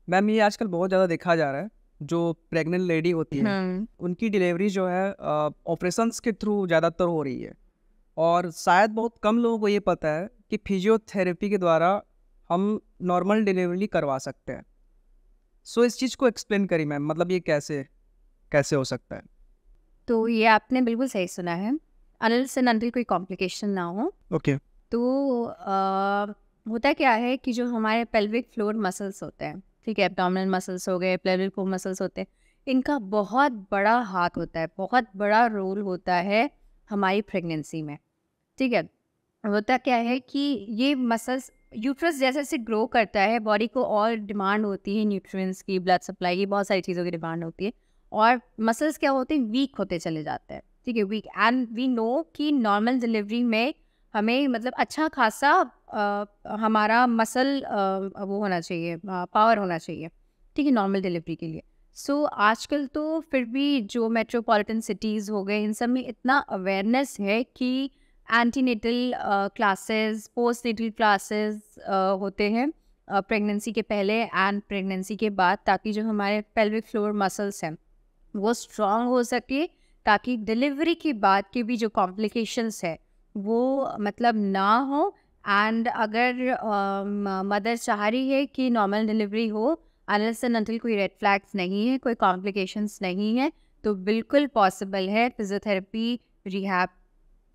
Ma'am ये आजकल बहुत ज़्यादा देखा जा रहा है, जो प्रेग्नेंट लेडी होती है उनकी डिलीवरी जो है ऑपरेशंस के थ्रू ज़्यादातर हो रही है। और शायद बहुत कम लोगों को ये पता है कि फिजियोथेरेपी के द्वारा हम नॉर्मल डिलीवरी करवा सकते हैं। सो इस चीज़ को एक्सप्लेन करी मैम, मतलब ये कैसे कैसे हो सकता है? तो ये आपने बिल्कुल सही सुना है। अनटिल एंड अनटिल कोई कॉम्प्लिकेशन ना हो। ओके। तो होता क्या है कि जो हमारे पेल्विक फ्लोर मसल्स होते हैं, ठीक है, एब्डोमिनल मसल्स हो गए, पेल्विक फ्लोर मसल्स होते हैं, इनका बहुत बड़ा हाथ होता है, बहुत बड़ा रोल होता है हमारी प्रेगनेंसी में। ठीक है, होता क्या है कि ये मसल्स यूट्रस जैसे जैसे ग्रो करता है, बॉडी को और डिमांड होती है न्यूट्रिएंट्स की, ब्लड सप्लाई की, बहुत सारी चीज़ों की डिमांड होती है, और मसल्स क्या होते हैं, वीक होते चले जाते हैं। ठीक है, वीक, एंड वी नो कि नॉर्मल डिलीवरी में हमें मतलब अच्छा खासा हमारा मसल वो होना चाहिए, पावर होना चाहिए, ठीक है, नॉर्मल डिलीवरी के लिए। सो आजकल तो फिर भी जो मेट्रोपॉलिटन सिटीज़ हो गए, इन सब में इतना अवेयरनेस है कि antenatal classes, post natal classes होते हैं प्रेगनेंसी के पहले एंड प्रेगनेंसी के बाद, ताकि जो हमारे पेल्विक फ्लोर मसल्स हैं वो स्ट्रॉन्ग हो सके, ताकि डिलीवरी के बाद के भी जो कॉम्प्लिकेशंस है वो मतलब ना हो। एंड अगर मदर चाह रही है कि नॉर्मल डिलीवरी हो, अनलेस एंड अनटिल कोई रेड फ्लैग्स नहीं है, कोई कॉम्प्लिकेशंस नहीं है, तो बिल्कुल पॉसिबल है फिजियोथेरेपी रिहैब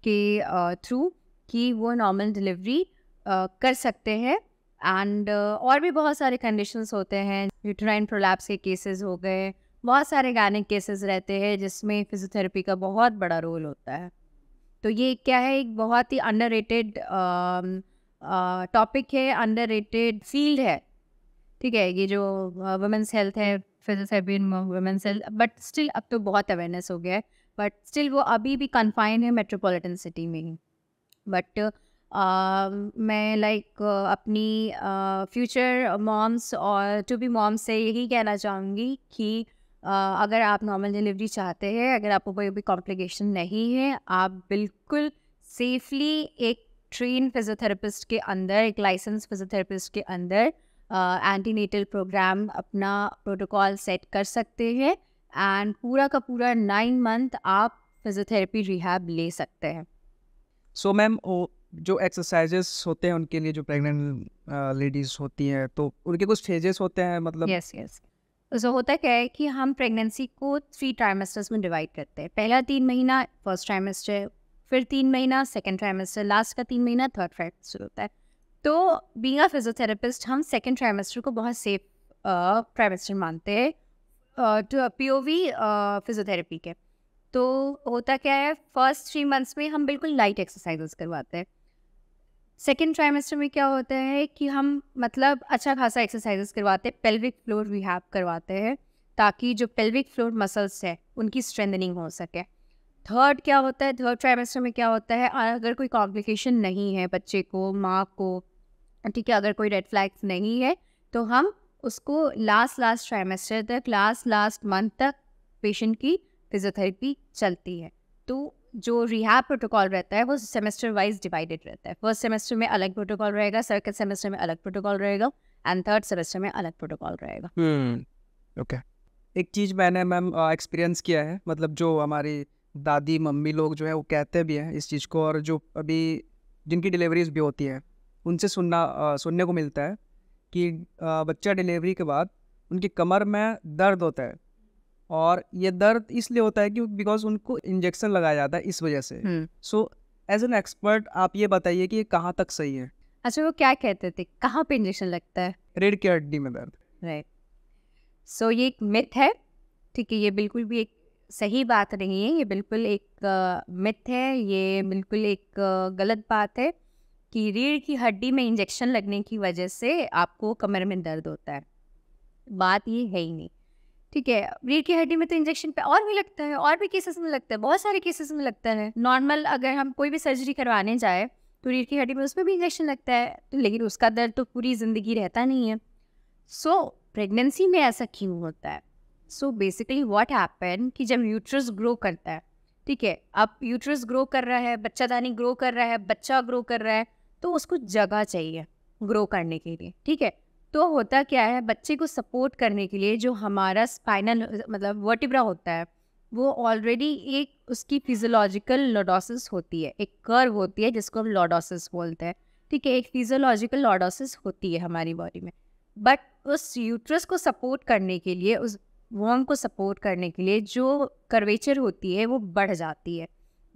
के थ्रू कि वो नॉर्मल डिलीवरी कर सकते हैं। एंड और भी बहुत सारे कंडीशंस होते हैं, यूट्राइन प्रोलैप्स के केसेस हो गए, बहुत सारे गायनिक केसेस रहते हैं जिसमें फिजियोथेरेपी का बहुत बड़ा रोल होता है। तो ये क्या है, एक बहुत ही अंडररेटेड टॉपिक है, अंडररेटेड फील्ड है। ठीक है, ये जो वुमेन्स हेल्थ है, physiotherapy in women's health, but still अब तो बहुत अवेयरनेस हो गया है, बट स्टिल वो अभी भी कन्फाइंड है मेट्रोपॉलिटन सिटी में ही। बट मैं अपनी फ्यूचर मॉम्स और टू बी मॉम्स से यही कहना चाहूँगी कि अगर आप नॉर्मल डिलीवरी चाहते हैं, अगर आपको कोई भी कॉम्प्लिकेशन नहीं है, आप बिल्कुल सेफली एक ट्रेन फिजियोथेरेपिस्ट के अंदर, एक लाइसेंस फिजियोथेरेपिस्ट के अंदर एंटीनेटल प्रोग्राम, अपना प्रोटोकॉल सेट कर सकते हैं, एंड पूरा का पूरा 9 मंथ आप फिजियोथेरेपी रिहैब ले सकते हैं। सो मैम वो जो एक्सरसाइजेस होते हैं उनके लिए, जो प्रेग्नेंट लेडीज होती हैं, तो उनके कुछ फेजेस होते हैं, मतलब? Yes yes. सो होता क्या है कि हम प्रेगनेंसी को 3 ट्राइमेस्टर्स में डिवाइड करते हैं। पहला 3 महीना फर्स्ट ट्राइमेस्टर, फिर 3 महीना सेकेंड ट्राइमेस्टर, लास्ट का 3 महीना थर्ड ट्राइमेस्टर होता है। तो बीइंग अ फिजियोथेरेपिस्ट हम सेकेंड ट्राइमेस्टर को बहुत सेफ ट्राइमेस्टर मानते हैं टू पीओवी फिजियोथेरेपी के। तो होता क्या है, फर्स्ट 3 मंथ्स में हम बिल्कुल लाइट एक्सरसाइजेस करवाते हैं। सेकेंड ट्राइमेस्टर में क्या होता है कि हम मतलब अच्छा खासा एक्सरसाइजेस करवाते हैं, पेल्विक फ्लोर रिहैब करवाते हैं, ताकि जो पेल्विक फ्लोर मसल्स है उनकी स्ट्रेंथनिंग हो सके। थर्ड क्या होता है, थर्ड ट्राइमेस्टर में क्या होता है, अगर कोई कॉम्प्लिकेशन नहीं है बच्चे को, माँ को, ठीक है, अगर कोई रेड फ्लैग्स नहीं है, तो हम उसको लास्ट ट्राइमेस्टर तक, लास्ट मंथ तक पेशेंट की फिजियोथेरेपी चलती है। तो जो रिहैब प्रोटोकॉल रहता है वो सेमेस्टर वाइज डिवाइडेड रहता है। फर्स्ट सेमेस्टर में अलग प्रोटोकॉल रहेगा, सेकंड सेमेस्टर में अलग प्रोटोकॉल रहेगा, एंड थर्ड सेमेस्टर में अलग प्रोटोकॉल रहेगा। ओके। एक चीज़ मैंने मैम एक्सपीरियंस किया है, मतलब जो हमारी दादी मम्मी लोग जो है वो कहते भी हैं इस चीज़ को, और जो अभी जिनकी डिलीवरीज भी होती हैं उनसे सुनने को मिलता है कि बच्चा डिलीवरी के बाद उनकी कमर में दर्द होता है, और ये दर्द इसलिए होता है कि बिकॉज उनको इंजेक्शन लगाया जाता है, इस वजह से। सो एज एन एक्सपर्ट आप ये बताइए कि ये कहाँ तक सही है? अच्छा, वो क्या कहते थे, कहाँ पे इंजेक्शन लगता है? रीढ़ की हड्डी में दर्द। राइट। सो ये एक मिथ है, ठीक है, ये बिल्कुल भी एक सही बात नहीं है, ये बिल्कुल एक मिथ है, ये बिल्कुल एक गलत बात है कि रीढ़ की हड्डी में इंजेक्शन लगने की वजह से आपको कमर में दर्द होता है। बात ये है ही नहीं, ठीक है। रीढ़ की हड्डी में तो इंजेक्शन पे और भी लगता है, और भी केसेस में लगता है, बहुत सारे केसेस में लगता है। नॉर्मल अगर हम कोई भी सर्जरी करवाने जाए तो रीढ़ की हड्डी में उसमें भी इंजेक्शन लगता है, तो लेकिन उसका दर्द तो पूरी ज़िंदगी रहता नहीं है। सो प्रेगनेंसी में ऐसा क्यों होता है? सो बेसिकली व्हाट हैपन कि जब यूट्रस ग्रो करता है, ठीक है, अब यूट्रस ग्रो कर रहा है, बच्चादानी ग्रो कर रहा है, बच्चा ग्रो कर रहा है, तो उसको जगह चाहिए ग्रो करने के लिए, ठीक है। तो होता क्या है, बच्चे को सपोर्ट करने के लिए जो हमारा स्पाइनल मतलब वर्टिब्रा होता है, वो ऑलरेडी एक उसकी फिजियोलॉजिकल लॉर्डोसिस होती है, एक कर्व होती है जिसको हम लॉर्डोसिस बोलते हैं, ठीक है। एक फिजियोलॉजिकल लॉर्डोसिस होती है हमारी बॉडी में, बट उस यूट्रस को सपोर्ट करने के लिए, उस वॉर्म को सपोर्ट करने के लिए जो कर्वेचर होती है वो बढ़ जाती है,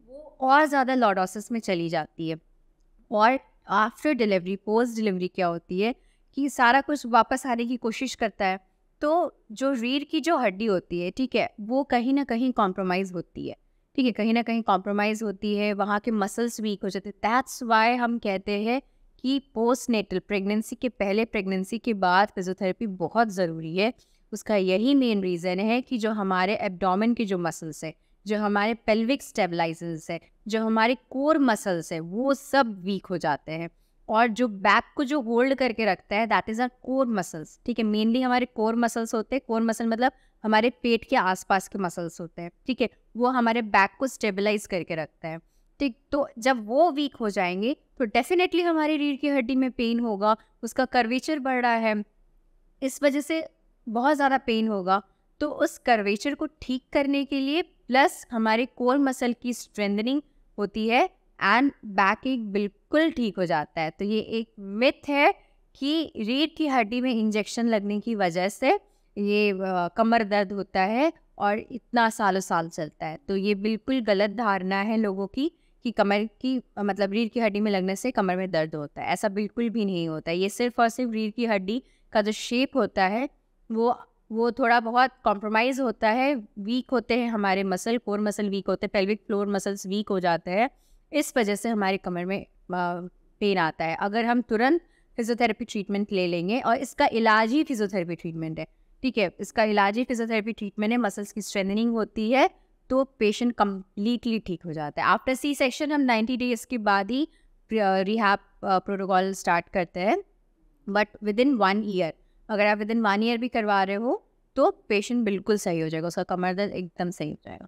वो और ज़्यादा लॉर्डोसिस में चली जाती है। और आफ्टर डिलीवरी, पोस्ट डिलीवरी क्या होती है कि सारा कुछ वापस आने की कोशिश करता है, तो जो रीढ़ की जो हड्डी होती है, ठीक है, वो कहीं ना कहीं कॉम्प्रोमाइज़ होती है, ठीक है, कहीं ना कहीं कॉम्प्रोमाइज़ होती है, वहाँ के मसल्स वीक हो जाते हैं। दैट्स वाई हम कहते हैं कि पोस्ट नेटल, प्रेगनेंसी के पहले, प्रेगनेंसी के बाद फिजियोथेरेपी बहुत ज़रूरी है। उसका यही मेन रीज़न है कि जो हमारे एब्डोमेन के जो मसल्स है, जो हमारे पेल्विक स्टेबलाइजर्स है, जो हमारे कोर मसल्स है, वो सब वीक हो जाते हैं। और जो बैक को जो होल्ड करके रखता है, that is our core muscles, ठीक है। मेनली हमारे कोर मसल्स होते हैं, कोर मसल मतलब हमारे पेट के आसपास के मसल्स होते हैं, ठीक है, वो हमारे बैक को स्टेबलाइज करके रखता है, ठीक। तो जब वो वीक हो जाएंगे तो डेफिनेटली हमारी रीढ़ की हड्डी में पेन होगा, उसका कर्वेचर बढ़ रहा है, इस वजह से बहुत ज़्यादा पेन होगा। तो उस कर्वेचर को ठीक करने के लिए प्लस हमारे कोर मसल की स्ट्रेंथनिंग होती है एंड बैक एक बिल्कुल ठीक हो जाता है। तो ये एक मिथ है कि रीढ़ की हड्डी में इंजेक्शन लगने की वजह से ये कमर दर्द होता है और इतना सालों साल चलता है। तो ये बिल्कुल गलत धारणा है लोगों की कि कमर की मतलब रीढ़ की हड्डी में लगने से कमर में दर्द होता है। ऐसा बिल्कुल भी नहीं होता है। ये सिर्फ और सिर्फ रीढ़ की हड्डी का जो शेप होता है वो थोड़ा बहुत कॉम्प्रोमाइज़ होता है, वीक होते हैं हमारे मसल, कोर मसल वीक होते हैं, पेल्विक फ्लोर मसल्स वीक हो जाते हैं, इस वजह से हमारी कमर में पेन आता है। अगर हम तुरंत फिजियोथेरेपी ट्रीटमेंट ले लेंगे, और इसका इलाज ही फिजियोथेरेपी ट्रीटमेंट है, ठीक है, इसका इलाज ही फिजियोथेरेपी ट्रीटमेंट है, मसल्स की स्ट्रेंथनिंग होती है, तो पेशेंट कम्प्लीटली ठीक हो जाता है। आफ्टर सी सेक्शन हम 90 डेज़ के बाद ही रिहैब प्रोटोकॉल स्टार्ट करते हैं, बट विद इन 1 ईयर, अगर आप विद इन 1 ईयर भी करवा रहे हो तो पेशेंट बिल्कुल सही हो जाएगा, उसका कमर दर्द एकदम सही हो जाएगा।